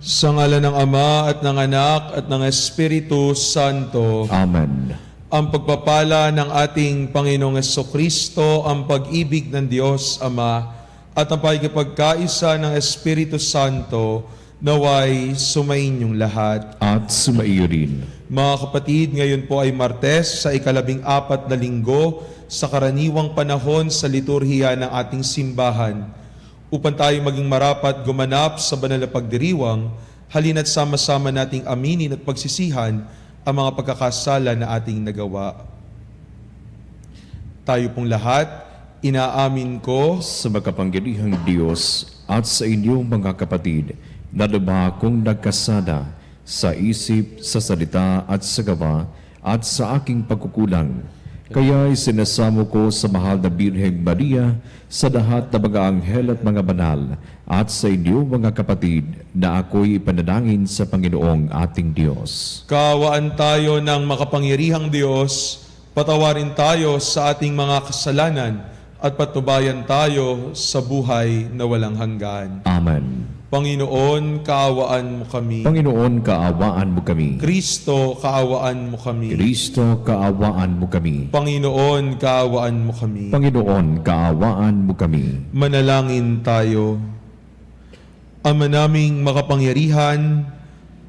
Sa ngalan ng Ama at ng Anak at ng Espiritu Santo. Amen. Ang pagpapala ng ating Panginoong Jesucristo, ang pag-ibig ng Diyos Ama, at ang pakikipagkaisa ng Espiritu Santo, naway sumainyong lahat. At sumaiyo rin. Mga kapatid, ngayon po ay Martes sa 14 na linggo sa karaniwang panahon sa liturhiya ng ating simbahan. Upang tayo maging marapat gumanap sa banal na pagdiriwang, halina't sama-sama nating aminin at pagsisihan ang mga pagkakasala na ating nagawa. Tayo pong lahat, inaamin ko Sa makapangyarihang Diyos at sa inyong mga kapatid, na lubha akong nagkasala sa isip, sa salita at sa gawa at sa aking pagkukulang. Kaya sinasamo ko sa mahal na Birheng Maria, sa lahat ng mga anghel at mga banal, at sa inyo mga kapatid, na ako'y ipanalangin sa Panginoong ating Diyos. kaawaan tayo ng makapangyarihang Diyos, patawarin tayo sa ating mga kasalanan at patnubayan tayo sa buhay na walang hanggan. Amen. Panginoon, kaawaan mo kami. Panginoon, kaawaan mo kami. Kristo, kaawaan mo kami. Kristo, kaawaan mo kami. Panginoon, kaawaan mo kami. Panginoon, kaawaan mo kami. Manalangin tayo. Ama naming makapangyarihan,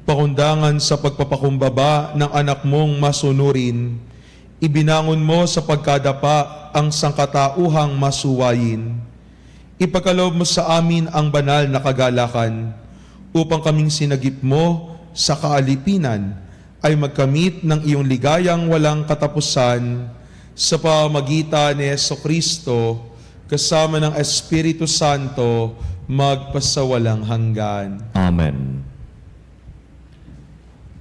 pakundangan sa pagpapakumbaba ng anak mong masunurin, ibinangon mo sa pagkadapa ang sangkatauhang masuwayin. Ipagkaloob mo sa amin ang banal na kagalakan upang kaming sinagip mo sa kaalipinan ay magkamit ng iyong ligayang walang katapusan sa pamamagitan ni Jesucristo kasama ng Espiritu Santo magpasawalang hanggan. Amen.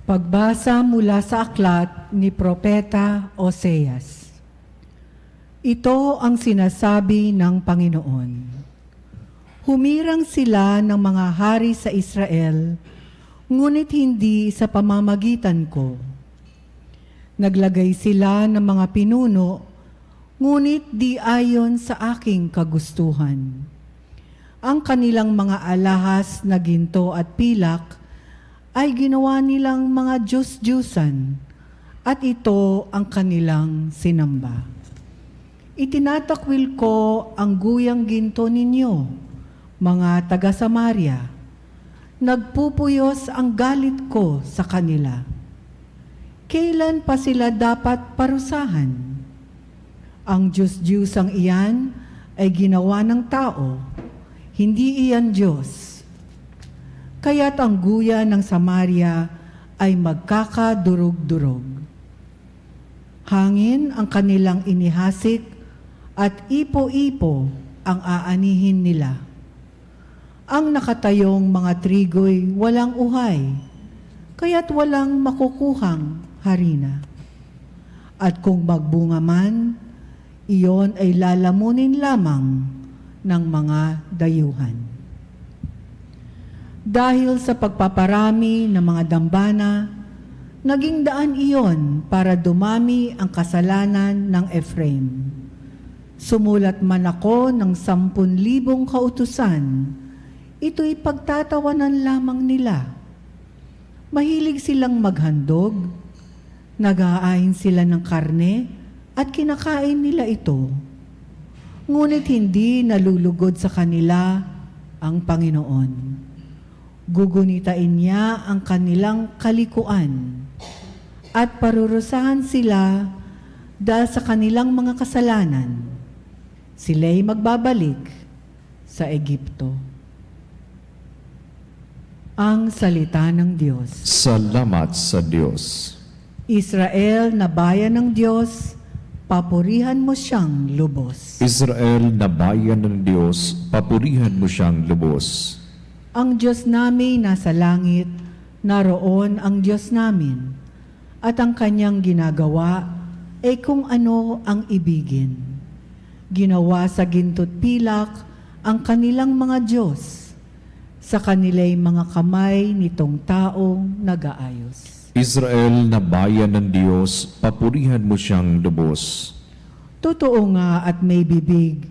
Pagbasa mula sa aklat ni Propeta Oseas. Ito ang sinasabi ng Panginoon. Humirang sila ng mga hari sa Israel, ngunit hindi sa pamamagitan ko. Naglagay sila ng mga pinuno, ngunit di ayon sa aking kagustuhan. Ang kanilang mga alahas na ginto at pilak ay ginawa nilang mga Diyos-Diyusan, at ito ang kanilang sinamba. Itinatakwil ko ang guyang ginto ninyo, mga taga-Samaria. Nagpupuyos ang galit ko sa kanila. Kailan pa sila dapat parusahan? Ang Diyos-Diyusang iyan ay ginawa ng tao, hindi iyan Diyos. Kaya't ang guya ng Samaria ay magkakadurog-durog. Hangin ang kanilang inihasik at ipo-ipo ang aanihin nila. Ang nakatayong mga trigo'y walang uhay, kaya't walang makukuhang harina. At kung magbunga man, iyon ay lalamunin lamang ng mga dayuhan. Dahil sa pagpaparami ng mga dambana, naging daan iyon para dumami ang kasalanan ng Ephraim. Sumulat man ako ng 10,000 kautusan, ito'y pagtatawanan lamang nila. Mahilig silang maghandog, nag-aain sila ng karne at kinakain nila ito. Ngunit hindi nalulugod sa kanila ang Panginoon. Gugunitain niya ang kanilang kalikuan at parurusahan sila dahil sa kanilang mga kasalanan. Sila'y magbabalik sa Ehipto. Ang salita ng Diyos. Salamat sa Diyos. Israel na bayan ng Diyos, papurihan mo siyang lubos. Israel na bayan ng Diyos, papurihan mo siyang lubos. Ang Diyos namin nasa langit, naroon ang Diyos namin, at ang kanyang ginagawa ay kung ano ang ibigin. Ginawa sa ginto't pilak ang kanilang mga Diyos, sa kanila'y mga kamay nitong taong nag-aayos. Israel na bayan ng Diyos, papurihan mo siyang lubos. Totoo nga at may bibig,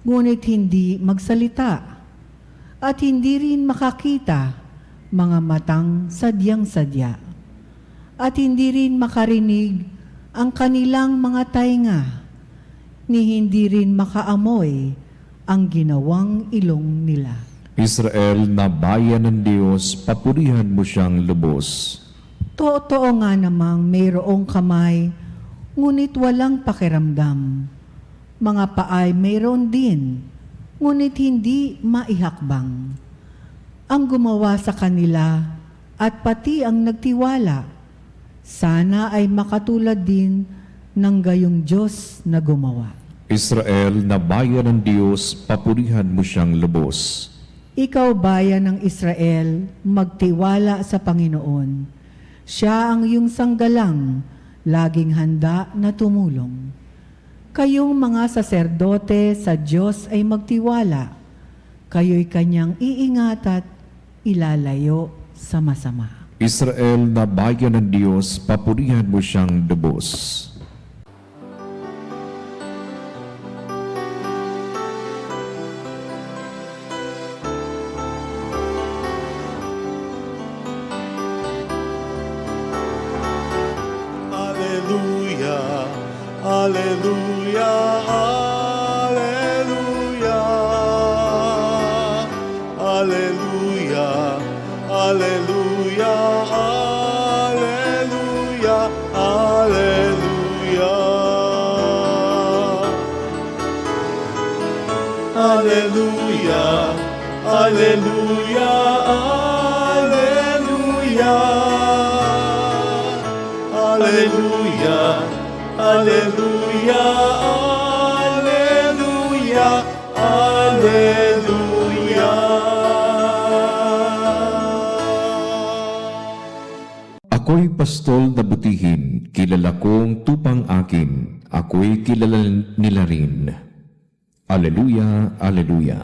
ngunit hindi magsalita, at hindi rin makakita, mga matang sadyang-sadya, at hindi rin makarinig ang kanilang mga tainga, ni hindi rin makaamoy ang ginawang ilong nila. Israel na bayan ng Diyos, papurihan mo siyang lubos. Totoo nga namang mayroong kamay, ngunit walang pakiramdam. Mga paay mayroon din, ngunit hindi maihakbang. Ang gumawa sa kanila at pati ang nagtiwala, sana ay makatulad din ng gayong Diyos na gumawa. Israel na bayan ng Diyos, papurihan mo siyang lubos. Ikaw bayan ng Israel, magtiwala sa Panginoon. Siya ang iyong sanggalang, laging handa na tumulong. Kayong mga saserdote sa Diyos ay magtiwala. Kayo'y kanyang iingat at ilalayo sa masama. Israel na bayan ng Diyos, papurihan mo siyang lubos. Alleluia, alleluia, alleluia, alleluia, alleluia, alleluia, alleluia. Alleluia, alleluia, alleluia. Alleluia, alleluia, alleluia, alleluia. Ako'y pastol na butihin, kilala kong tupang akin, ako'y kilala nila rin. Alleluia, alleluia.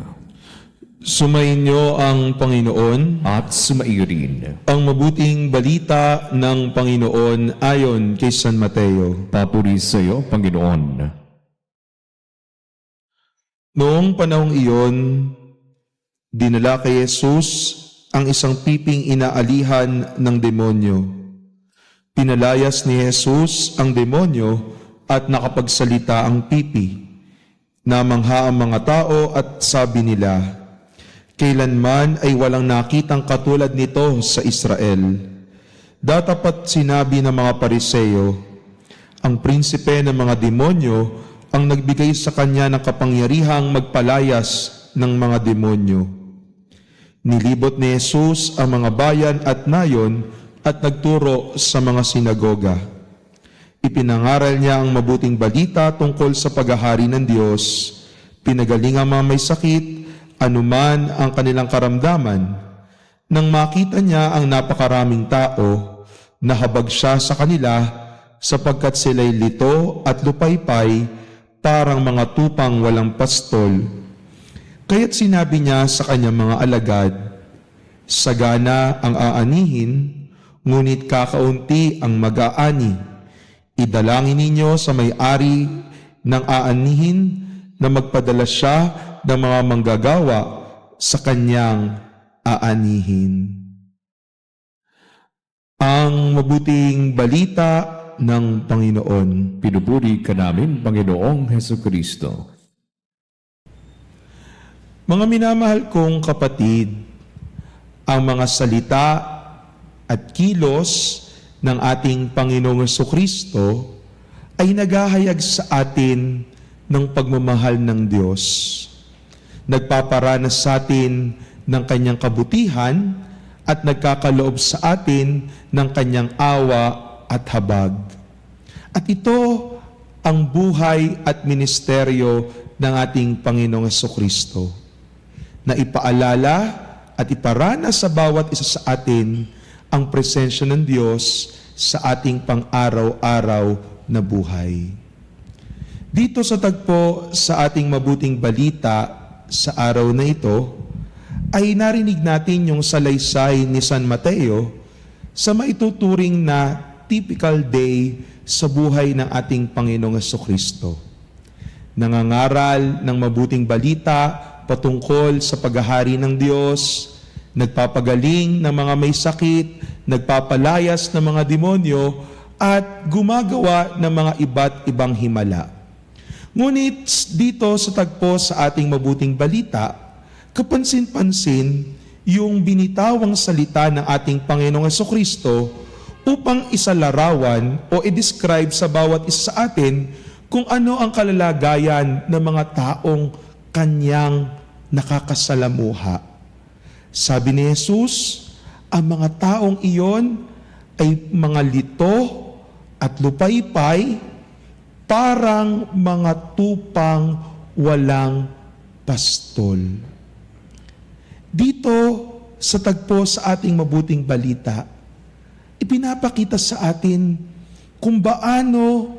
Sumainyo ang Panginoon. At sumaiyo rin. Ang mabuting balita ng Panginoon ayon kay San Mateo. Papuri sa iyo, Panginoon. Noong panahong iyon, dinala kay Jesus ang isang piping inaalihan ng demonyo. Pinalayas ni Jesus ang demonyo at nakapagsalita ang pipi. Namangha ang mga tao at sabi nila, kailanman ay walang nakitang katulad nito sa Israel. Datapat sinabi ng mga Pariseo, ang prinsipe ng mga demonyo ang nagbigay sa kanya ng kapangyarihang magpalayas ng mga demonyo. Nilibot ni Jesus ang mga bayan at nayon at nagturo sa mga sinagoga. Ipinangaral niya ang mabuting balita tungkol sa paghahari ng Diyos, pinagaling ang mga may sakit, anuman ang kanilang karamdaman. Nang makita niya ang napakaraming tao, nahabag siya sa kanila sapagkat sila'y lito at lupaypay parang mga tupang walang pastol. Kaya't sinabi niya sa kanyang mga alagad, sagana ang aanihin, ngunit kakaunti ang mag-aani. Idalangin ninyo sa may-ari ng aanihin na magpadala siya ng mga manggagawa sa kanyang aanihin. Ang mabuting balita ng Panginoon. Pinupuri ka namin, Panginoong Hesukristo. Mga minamahal kong kapatid, ang mga salita at kilos ng ating Panginoong Hesukristo ay naghahayag sa atin ng pagmamahal ng Diyos. Nagpaparanas sa atin ng kanyang kabutihan at nagkakaloob sa atin ng kanyang awa at habag. At ito ang buhay at ministeryo ng ating Panginoong Hesukristo, na ipaalala at iparanas sa bawat isa sa atin ang presensya ng Diyos sa ating pang-araw-araw na buhay. Dito sa tagpo sa ating mabuting balita sa araw na ito, ay narinig natin yung salaysay ni San Mateo sa maituturing na typical day sa buhay ng ating Panginoong Hesukristo. Nangangaral ng mabuting balita patungkol sa paghahari ng Diyos, nagpapagaling ng mga may sakit, nagpapalayas ng mga demonyo, at gumagawa ng mga iba't ibang himala. Ngunit dito sa tagpo sa ating mabuting balita, kapansin-pansin yung binitawang salita ng ating Panginoong Jesucristo upang isalarawan o i-describe sa bawat isa sa atin kung ano ang kalalagayan ng mga taong kanyang nakakasalamuha. Sabi ni Jesus, ang mga taong iyon ay mga lito at lupaypay, parang mga tupang walang pastol. Dito sa tagpo sa ating mabuting balita, ipinapakita sa atin kung baano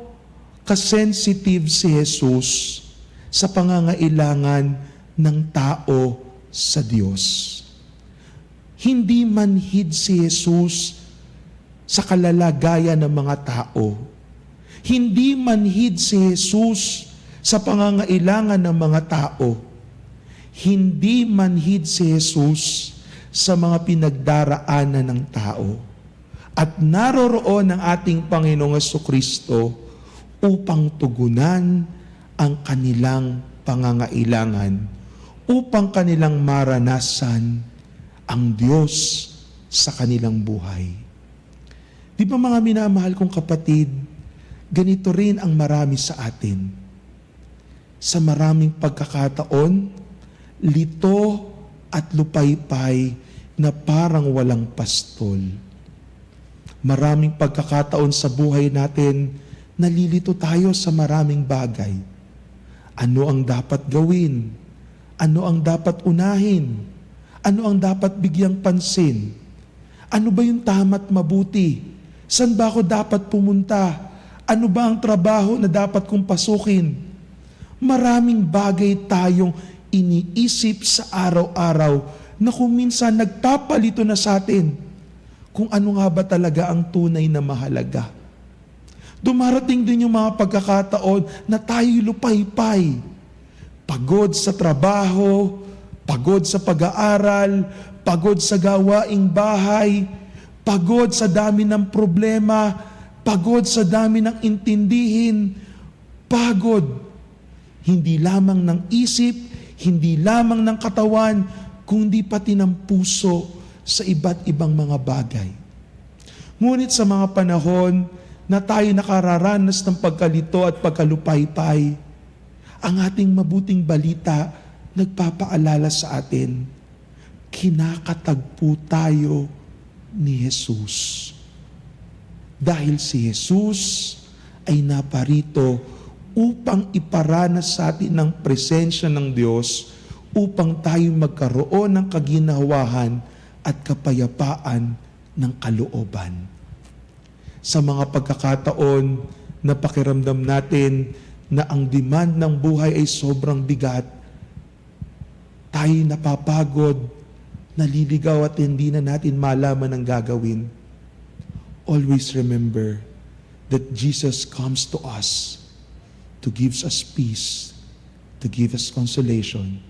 kasensitive si Jesus sa pangangailangan ng tao sa Diyos. Hindi manhid si Jesus sa kalalagayan ng mga tao. Hindi manhid si Jesus sa pangangailangan ng mga tao. Hindi manhid si Jesus sa mga pinagdaraanan ng tao. At naroroon ang ating Panginoong Jesucristo upang tugunan ang kanilang pangangailangan, upang kanilang maranasan ang Diyos sa kanilang buhay. Di ba mga minamahal kong kapatid, ganito rin ang marami sa atin. Sa maraming pagkakataon, lito at lupaypay na parang walang pastol. Maraming pagkakataon sa buhay natin, nalilito tayo sa maraming bagay. Ano ang dapat gawin? Ano ang dapat unahin? Ano ang dapat bigyang pansin? Ano ba yung tama't mabuti? Saan ba ako dapat pumunta? Ano ba ang trabaho na dapat kong pasukin? Maraming bagay tayong iniisip sa araw-araw na kung minsan nagpapalito na sa atin kung ano nga ba talaga ang tunay na mahalaga. Dumarating din yung mga pagkakataon na tayo'y lupaypay. Pagod sa trabaho, pagod sa pag-aaral, pagod sa gawaing bahay, pagod sa dami ng problema, pagod sa dami ng intindihin, pagod. Hindi lamang ng isip, hindi lamang ng katawan, kundi pati ng puso sa iba't ibang mga bagay. Ngunit sa mga panahon na tayo nakararanas ng pagkalito at pagkalupaypay, ang ating mabuting balita nagpapaalala sa atin, kinakatagpo tayo ni Jesus. Dahil si Jesus ay naparito upang iparanas sa atin ng presensya ng Diyos, upang tayo magkaroon ng kaginhawahan at kapayapaan ng kalooban. Sa mga pagkakataon na pakiramdam natin na ang demand ng buhay ay sobrang bigat, tayo napapagod, naliligaw at hindi na natin malaman ang gagawin. Always remember that Jesus comes to us to give us peace, to give us consolation,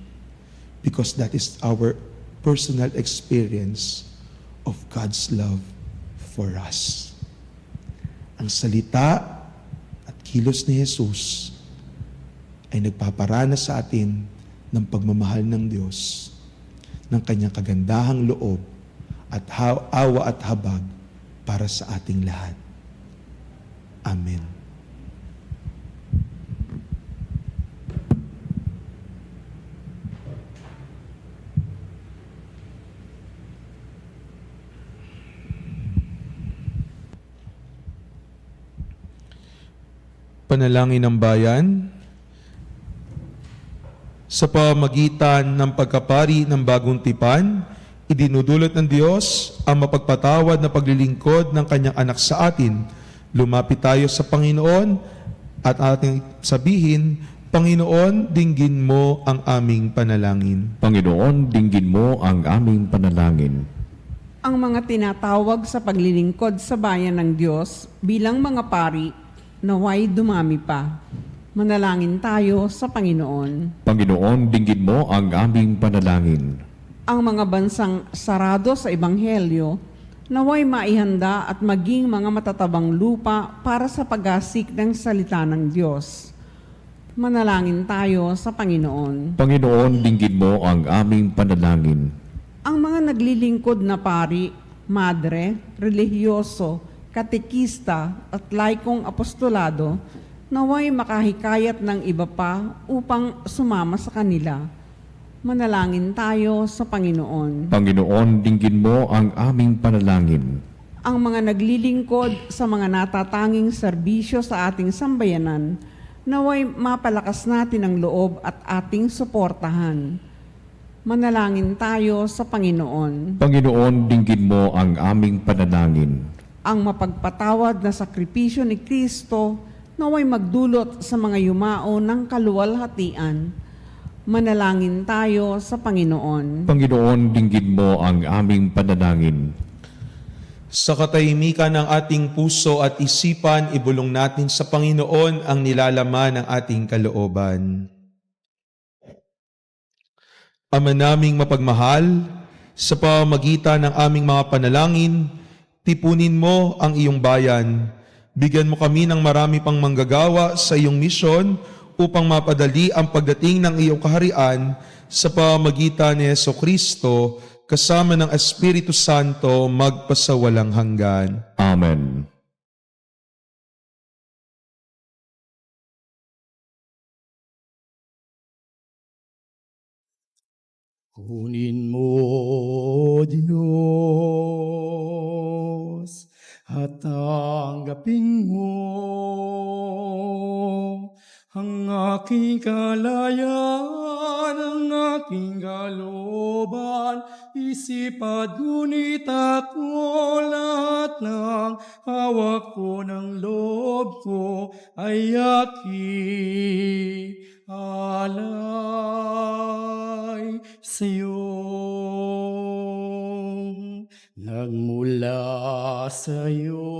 because that is our personal experience of God's love for us. Ang salita at kilos ni Jesus ay nagpaparana sa atin ng pagmamahal ng Diyos, ng kanyang kagandahang loob at awa at habag para sa ating lahat. Amen. Panalangin ng bayan. Sa pamagitan ng pagkapari ng bagong tipan, idinudulot ng Diyos ang mapagpatawad na paglilingkod ng kanyang anak sa atin. Lumapit tayo sa Panginoon at ating sabihin, Panginoon, dinggin mo ang aming panalangin. Panginoon, dinggin mo ang aming panalangin. Ang mga tinatawag sa paglilingkod sa bayan ng Diyos bilang mga pari, naway dumami pa. Manalangin tayo sa Panginoon. Panginoon, dinggin mo ang aming panalangin. ang mga bansang sarado sa Ebanghelyo, naway maihanda at maging mga matatabang lupa para sa pag-asik ng salita ng Diyos. Manalangin tayo sa Panginoon. Panginoon, dinggin mo ang aming panalangin. Ang mga naglilingkod na pari, madre, relihiyoso, katekista at laikong apostolado, naway makahikayat ng iba pa upang sumama sa kanila. Manalangin tayo sa Panginoon. Panginoon, dinggin mo ang aming panalangin. Ang mga naglilingkod sa mga natatanging serbisyo sa ating sambayanan, naway mapalakas natin ang loob at ating suportahan. Manalangin tayo sa Panginoon. Panginoon, dinggin mo ang aming panalangin. Ang mapagpatawad na sakripisyo ni Kristo, naway magdulot sa mga yumao ng kaluwalhatian. Manalangin tayo sa Panginoon. Panginoon, dinggin mo ang aming panalangin. Sa katahimikan ng ating puso at isipan, ibulong natin sa Panginoon ang nilalaman ng ating kalooban. Ama naming mapagmahal, sa pamamagitan ng aming mga panalangin, tipunin mo ang iyong bayan. Bigyan mo kami ng marami pang manggagawa sa iyong misyon upang mapadali ang pagdating ng iyong kaharian sa pamamagitan ni Jesucristo kasama ng Espiritu Santo magpasawalang hanggan. Amen. Kunin mo, Diyos, at tanggapin mo ang aking kalayaan, ang aking kalooban, isip at ngunit ako lahat ng hawak ko ng loob ko ay aking alay sa'yo. Nagmula sa'yo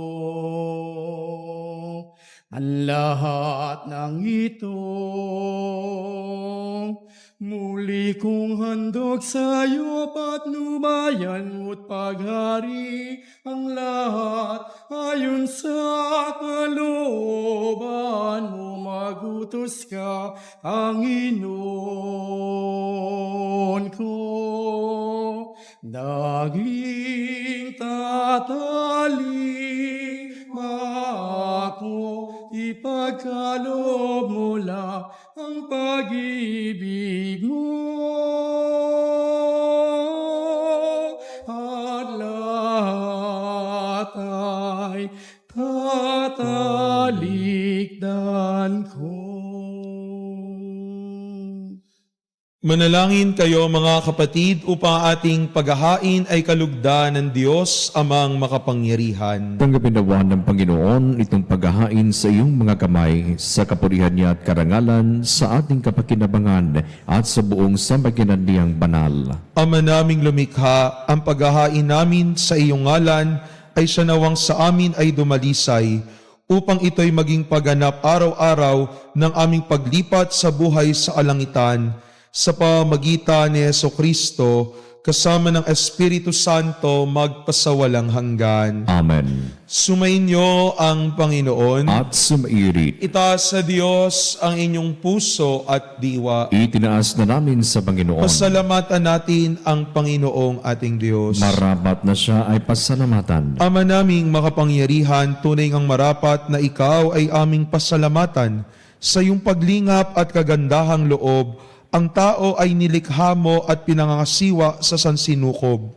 ang lahat ng ito, muli kong handog sa'yo patnubayan mo't paghari ang lahat ayon sa kalooban mo. Magutos ka, Panginoon ko, naging tatalik ako, ipagkaloob mo lang ang pag-ibig mo at lahat ay tatalikdan ko. Manalangin kayo mga kapatid upang ating paghahain ay kalugdan ng Diyos amang makapangyarihan. Tanggapin nawa ng Panginoon itong paghahain sa iyong mga kamay sa kapurihan niya at karangalan sa ating kapakinabangan at sa buong sambayanan niyang banal. Ama naming lumikha, ang paghahain namin sa iyong ngalan ay siya nawang sa amin ay dumalisay, upang ito'y maging pagganap araw-araw ng aming paglipat sa buhay sa kalangitan, sa pamamagitan ni Jesucristo, kasama ng Espiritu Santo magpasawalang hanggan. Amen. Sumainyo ang Panginoon. At sumairit, Itaas sa Diyos ang inyong puso at diwa. itinaas na namin sa Panginoon. Pasalamatan natin ang Panginoong ating Diyos. Marapat na siya ay pasalamatan. Ama naming makapangyarihan, tunay ngang marapat na ikaw ay aming pasalamatan. Sa iyong paglingap at kagandahang loob, ang tao ay nilikha mo at pinangangasiwa sa sansinukob.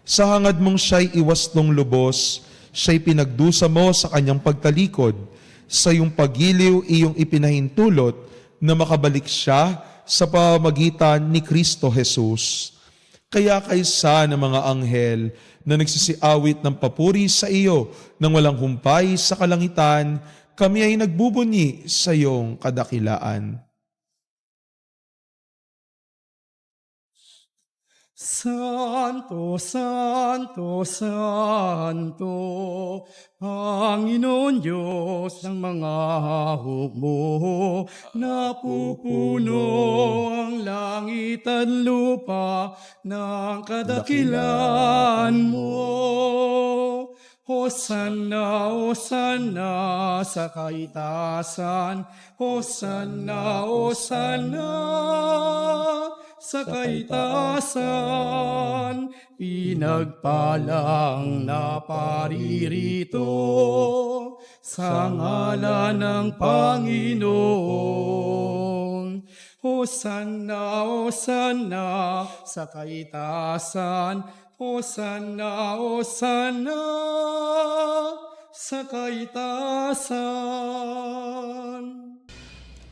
Sa hangad mong siya'y iwastong lubos, siya'y pinagdusa mo sa kanyang pagtalikod. Sa iyong pagiliw, iyong ipinahintulot na makabalik siya sa pamamagitan ni Kristo Jesus. Kaya kaysa ng mga anghel na nagsisiawit ng papuri sa iyo nang walang humpay sa kalangitan, kami ay nagbubunyi sa iyong kadakilaan. Santo, Santo, Santo, Panginoon Diyos ng mga hukbo, napupuno ang langit at lupa ng kadakilan mo. Hosanna, Hosanna sa kaitasan, Hosanna, Hosanna sa kaitasan, pinagpalang naparirito sa ngalan ng Panginoon. Hosanna, Hosanna sa kaitasan, Hosanna, Hosanna sa kaitasan.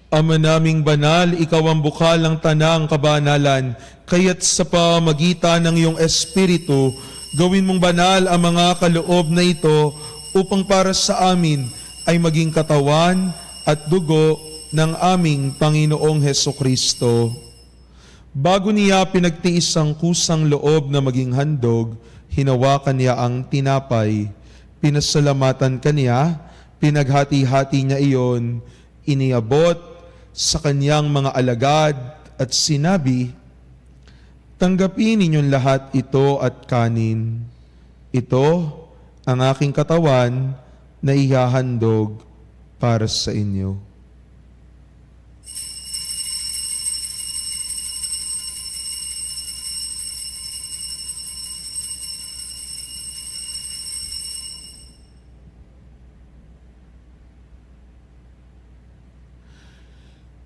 Ama naming banal, ikaw ang bukal ng tanang kabanalan, kaya't sa pamagitan ng iyong Espiritu, gawin mong banal ang mga kaloob na ito upang para sa amin ay maging katawan at dugo ng aming Panginoong Hesukristo. Bago niya pinagtiis ang kusang loob na maging handog, hinawakan niya ang tinapay, pinasalamatan kaniya, pinaghati-hati niya iyon, iniabot sa kanyang mga alagad at sinabi, tanggapin ninyong lahat ito at kanin. Ito ang aking katawan na ihahandog para sa inyo.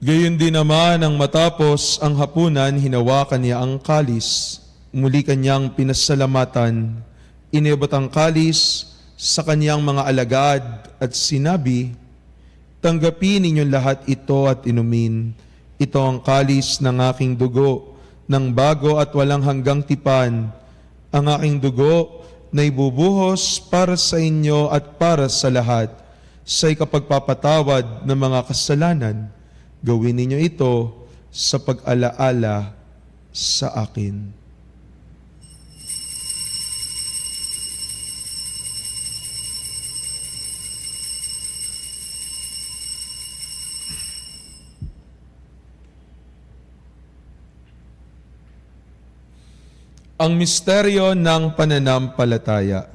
Gayon din naman ang matapos ang hapunan, hinawakan niya ang kalis, muli kanyang pinasalamatan, inibot ang kalis sa kanyang mga alagad at sinabi, tanggapin ninyong lahat ito at inumin. Ito ang kalis ng aking dugo, ng bago at walang hanggang tipan, ang aking dugo na ibubuhos para sa inyo at para sa lahat, sa ikapagpapatawad ng mga kasalanan. Gawin ninyo ito sa pag-alaala sa akin. Ang misteryo ng pananampalataya.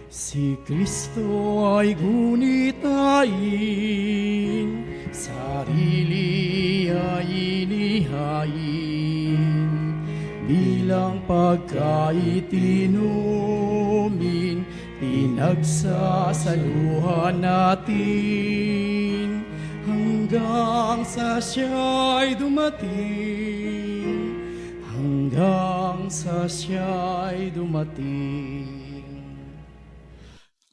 Si Kristo ay gunitain, sarili ay inihain, bilang pagkaitinumin, pinagsasaluhan natin, hanggang sa siya'y dumating, hanggang sa siya'y dumating.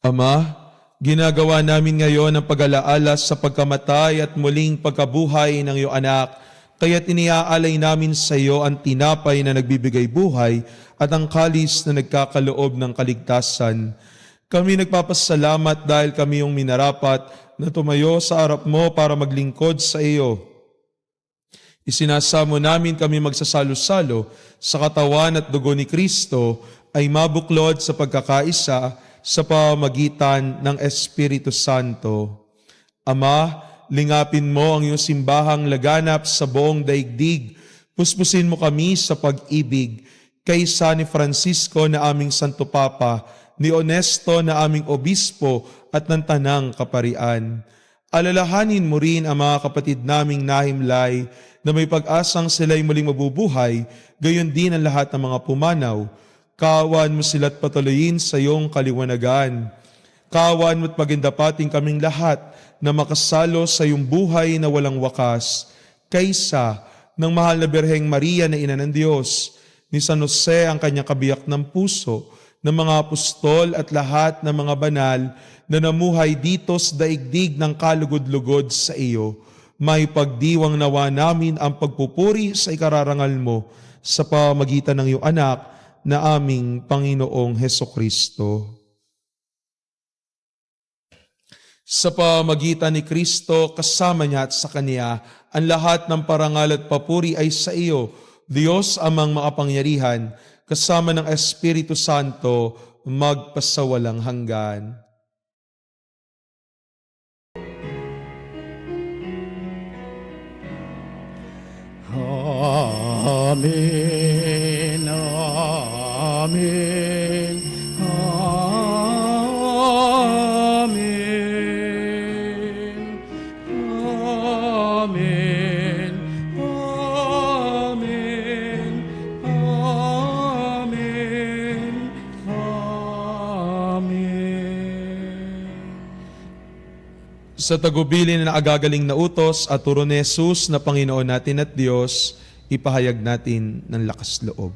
Ama, ginagawa namin ngayon ang pag-alaala sa pagkamatay at muling pagkabuhay ng iyong anak, kaya't iniaalay namin sa iyo ang tinapay na nagbibigay buhay at ang kalis na nagkakaloob ng kaligtasan. Kami nagpapasalamat dahil kami yung minarapat na tumayo sa harap mo para maglingkod sa iyo. Isinasamo namin kami magsasalo-salo sa katawan at dugo ni Kristo ay mabuklod sa pagkakaisa sa pamagitan ng Espiritu Santo. Ama, lingapin mo ang iyong simbahang laganap sa buong daigdig. Puspusin mo kami sa pag-ibig. Kay San Francisco na aming Santo Papa, ni Onesto na aming Obispo at ng Tanang Kaparian. Alalahanin mo rin ang mga kapatid naming nahimlay na may pag-asang sila'y muling mabubuhay, gayon din ang lahat ng mga pumanaw. Kawan mo sila't patuloyin sa iyong kaliwanagan. Kawan mo't pagindapating kaming lahat na makasalo sa iyong buhay na walang wakas, kaysa ng mahal na Birheng Maria na Ina ng Diyos, ni San Jose ang kanyang kabiyak ng puso, ng mga apostol at lahat ng mga banal na namuhay dito sa daigdig ng kalugod-lugod sa iyo. May pagdiwang nawa namin ang pagpupuri sa ikararangal mo sa pamagitan ng iyong anak na aming Panginoong Hesukristo. Sa pamagitan ni Kristo, kasama niya at sa Kanya, Ang lahat ng parangal at papuri ay sa iyo, Diyos amang makapangyarihan, kasama ng Espiritu Santo, magpasawalang hanggan. Amen, amen, amen, amen, amen, amen, amen. Sa tagubilin na agagaling na utos at turo ni Jesus na Panginoon natin at Diyos, ipahayag natin ng lakas loob.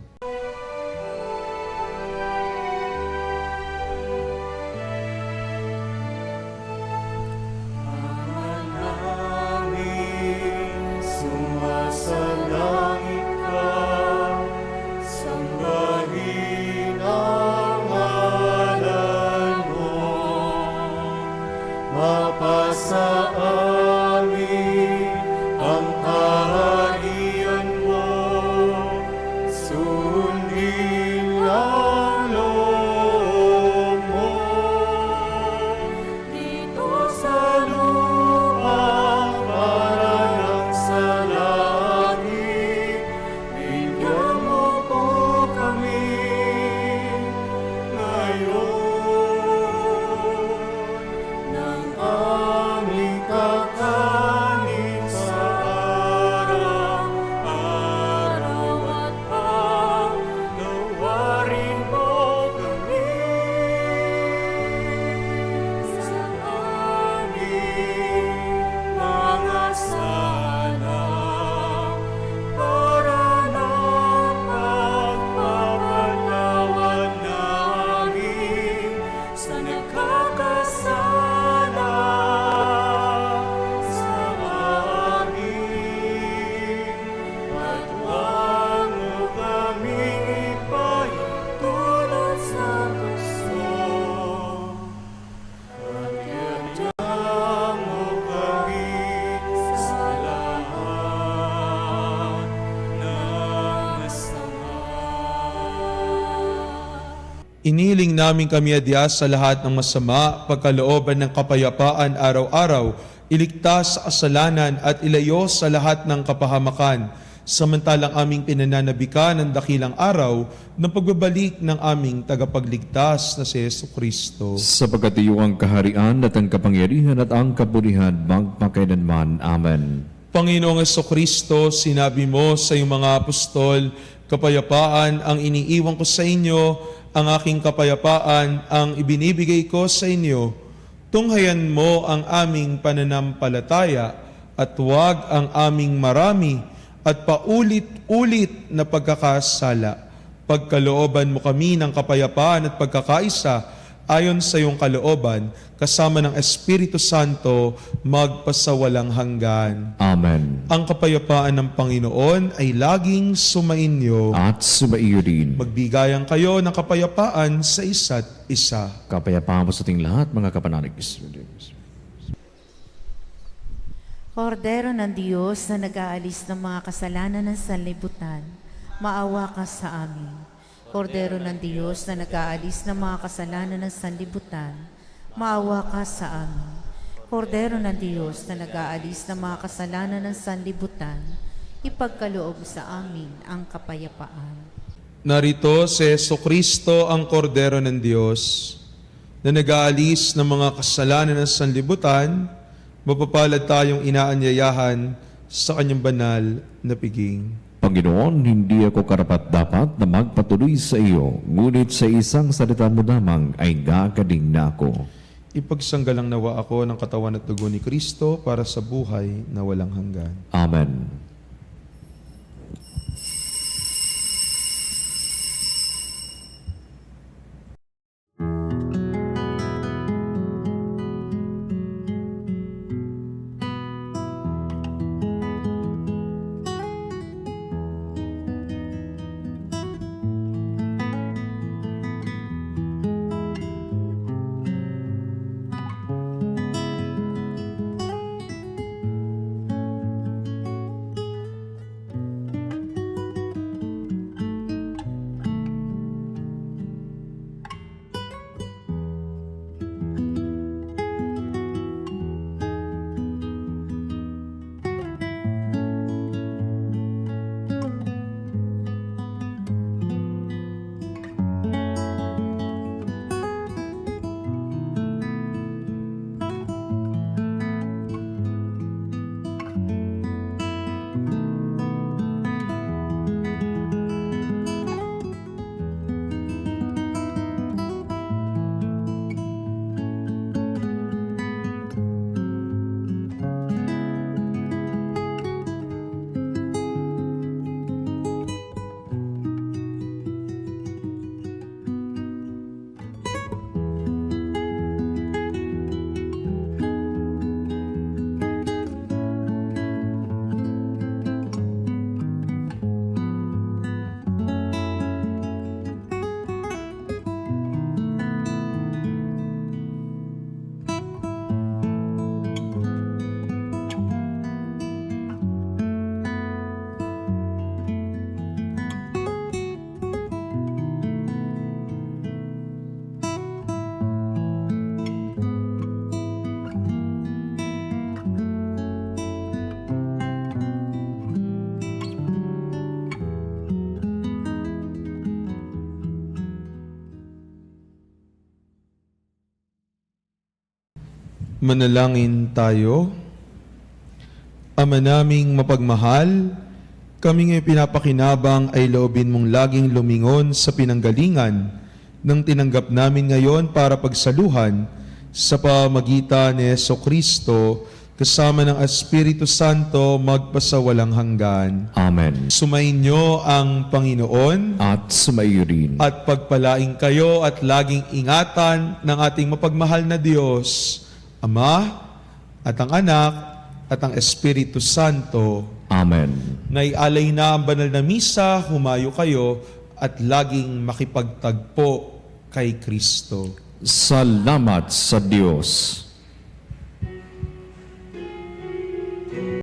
Sumasalangit ka, sambahin ang ngalan mo. Mapasa amin ang kaharian mo, sundin ang loob mo. Dito sa lupa, parang sa langit, bigyan mo po kami ngayon ng aming kakanin sa araw-araw at paglawarin mo kami sa aming mga sala para na pagpapatawad namin sa nagkakasala sa amin. At huwag mo kaming ipahintulot sa gusto, at yadya mo kami sa lahat ng masama. Inihiling namin kami adya sa lahat ng masama, pagkalooban ng kapayapaan araw-araw, iligtas sa kasalanan at ilayo sa lahat ng kapahamakan, samantalang aming pinananabikan ng dakilang araw ng pagbabalik ng aming tagapagligtas na si Jesucristo. Sapagkat iyo ang kaharian at ang kapangyarihan at ang kapurihan magpakailanman. Amen. Panginoong Jesucristo, sinabi mo sa iyong mga apostol, kapayapaan ang iniiwan ko sa inyo, ang aking kapayapaan ang ibinibigay ko sa inyo. Tunghayan mo ang aming pananampalataya at huwag ang aming marami at paulit-ulit na pagkakasala. Pagkalooban mo kami ng kapayapaan at pagkakaisa ayon sa iyong kalooban, kasama ng Espiritu Santo, magpasawalang hanggan. Amen. Ang kapayapaan ng Panginoon ay laging sumainyo. At sumaiyo rin. Magbigayan kayo ng kapayapaan sa isa't isa. Kapayapaan po sa ating lahat, mga kapanalig. Kordero ng Diyos na nag-aalis ng mga kasalanan ng sanlibutan, maawa ka sa amin. Kordero ng Diyos na nag-aalis ng mga kasalanan ng sanlibutan, maawa ka sa amin. Kordero ng Diyos na nag-aalis ng mga kasalanan ng sanlibutan, ipagkaloob sa amin ang kapayapaan. Narito si Jesucristo ang Kordero ng Diyos na nag-aalis ng mga kasalanan ng sanlibutan, mapapalad tayong inaanyayahan sa kanyang banal na piging. Panginoon, hindi ako karapat-dapat na magpatuloy sa iyo, ngunit sa isang salita mo lamang ay gagaling na ako. Ipagsanggalang nawa ako ng katawan at dugo ni Kristo para sa buhay na walang hanggan. Amen. Manalangin tayo. Ama naming mapagmahal, kami ngayon pinapakinabang ay loobin mong laging lumingon sa pinanggalingan ng tinanggap namin ngayon para pagsaluhan sa pamagitan ni Jesucristo kasama ng Espiritu Santo magpasawalang hanggan. Amen. Sumainyo ang Panginoon At sumaiyo rin. at pagpalaing kayo at laging ingatan ng ating mapagmahal na Diyos, Ama at ang Anak at ang Espiritu Santo. Amen. Naialay na ang banal na misa, humayo kayo at laging makipagtagpo kay Kristo. Salamat sa Diyos.